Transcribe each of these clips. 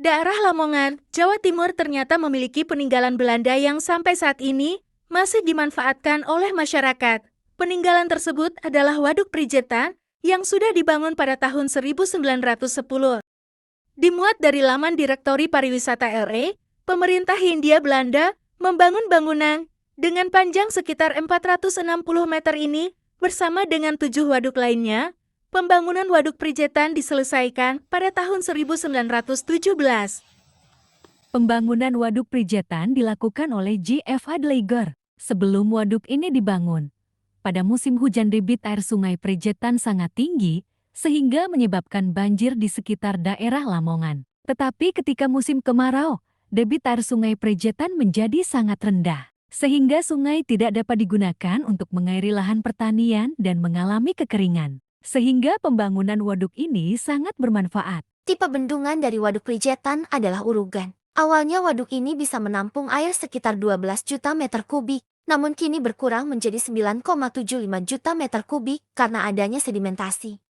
Daerah Lamongan, Jawa Timur ternyata memiliki peninggalan Belanda yang sampai saat ini masih dimanfaatkan oleh masyarakat. Peninggalan tersebut adalah Waduk Prijetan yang sudah dibangun pada tahun 1910. Dimuat dari laman Direktori Pariwisata RI, pemerintah Hindia Belanda membangun bangunan dengan panjang sekitar 460 meter ini bersama dengan 7 waduk lainnya. Pembangunan Waduk Prijetan diselesaikan pada tahun 1917. Pembangunan Waduk Prijetan dilakukan oleh J.F. Hadleiger. Sebelum waduk ini dibangun, pada musim hujan debit air sungai Prijetan sangat tinggi, sehingga menyebabkan banjir di sekitar daerah Lamongan. Tetapi ketika musim kemarau, debit air sungai Prijetan menjadi sangat rendah, sehingga sungai tidak dapat digunakan untuk mengairi lahan pertanian dan mengalami kekeringan. Sehingga pembangunan waduk ini sangat bermanfaat. Tipe bendungan dari Waduk Prijetan adalah urugan. Awalnya waduk ini bisa menampung air sekitar 12 juta meter kubik, namun kini berkurang menjadi 9,75 juta meter kubik karena adanya sedimentasi.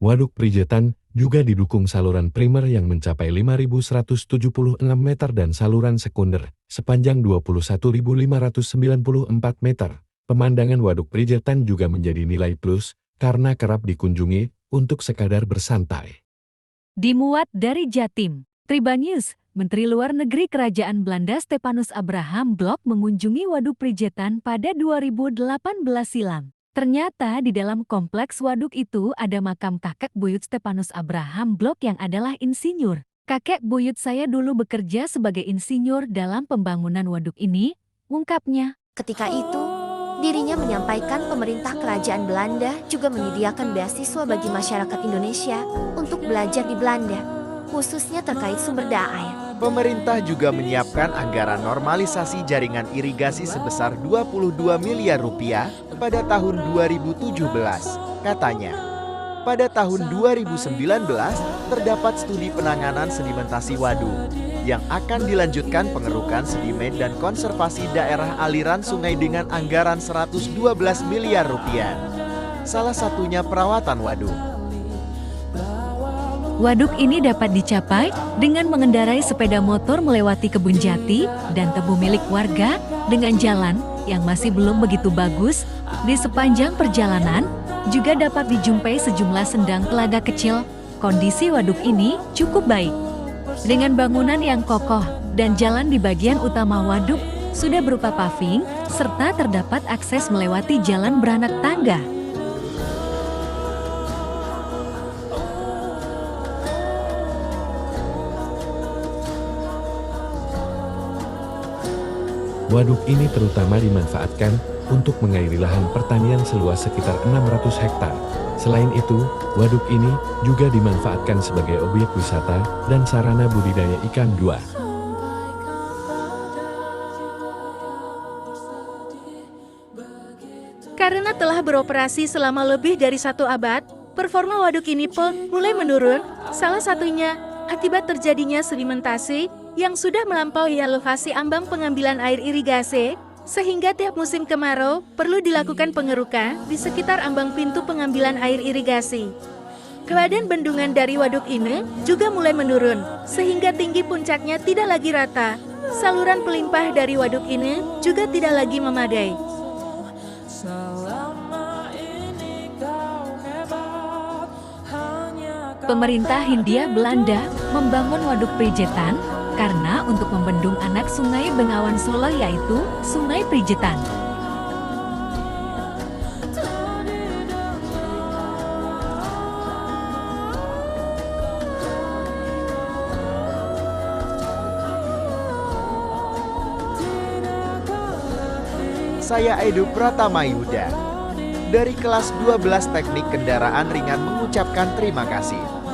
Waduk Prijetan juga didukung saluran primer yang mencapai 5.176 meter dan saluran sekunder sepanjang 21.594 meter. Pemandangan Waduk Prijetan juga menjadi nilai plus karena kerap dikunjungi untuk sekadar bersantai. Dimuat dari Jatim, Tribunnews, Menteri Luar Negeri Kerajaan Belanda Stepanus Abraham Blok mengunjungi Waduk Prijetan pada 2018 silam. Ternyata di dalam kompleks waduk itu ada makam kakek buyut Stepanus Abraham Blok yang adalah insinyur. Kakek buyut saya dulu bekerja sebagai insinyur dalam pembangunan waduk ini, ungkapnya. Ketika itu, dirinya menyampaikan pemerintah kerajaan Belanda juga menyediakan beasiswa bagi masyarakat Indonesia untuk belajar di Belanda, khususnya terkait sumber daya air. Pemerintah juga menyiapkan anggaran normalisasi jaringan irigasi sebesar 22 miliar rupiah pada tahun 2017. Katanya, pada tahun 2019 terdapat studi penanganan sedimentasi waduk yang akan dilanjutkan pengerukan sedimen dan konservasi daerah aliran sungai dengan anggaran 112 miliar rupiah. Salah satunya perawatan waduk. Waduk ini dapat dicapai dengan mengendarai sepeda motor melewati kebun jati dan tebu milik warga dengan jalan yang masih belum begitu bagus. Di sepanjang perjalanan juga dapat dijumpai sejumlah sendang telaga kecil. Kondisi waduk ini cukup baik. Dengan bangunan yang kokoh dan jalan di bagian utama waduk sudah berupa paving serta terdapat akses melewati jalan beranak tangga. Waduk ini terutama dimanfaatkan untuk mengairi lahan pertanian seluas sekitar 600 hektar. Selain itu, waduk ini juga dimanfaatkan sebagai objek wisata dan sarana budidaya ikan dua. Karena telah beroperasi selama lebih dari 1 abad, performa waduk ini pun mulai menurun, salah satunya akibat terjadinya sedimentasi yang sudah melampaui elevasi ambang pengambilan air irigasi, sehingga tiap musim kemarau perlu dilakukan pengerukan di sekitar ambang pintu pengambilan air irigasi. Badan bendungan dari waduk ini juga mulai menurun, sehingga tinggi puncaknya tidak lagi rata. Saluran pelimpah dari waduk ini juga tidak lagi memadai. Pemerintah Hindia Belanda membangun Waduk Prijetan karena untuk membendung anak sungai Bengawan Solo yaitu Sungai Prijetan. Saya Edu Pratamayuda dari kelas 12 Teknik Kendaraan Ringan mengucapkan terima kasih.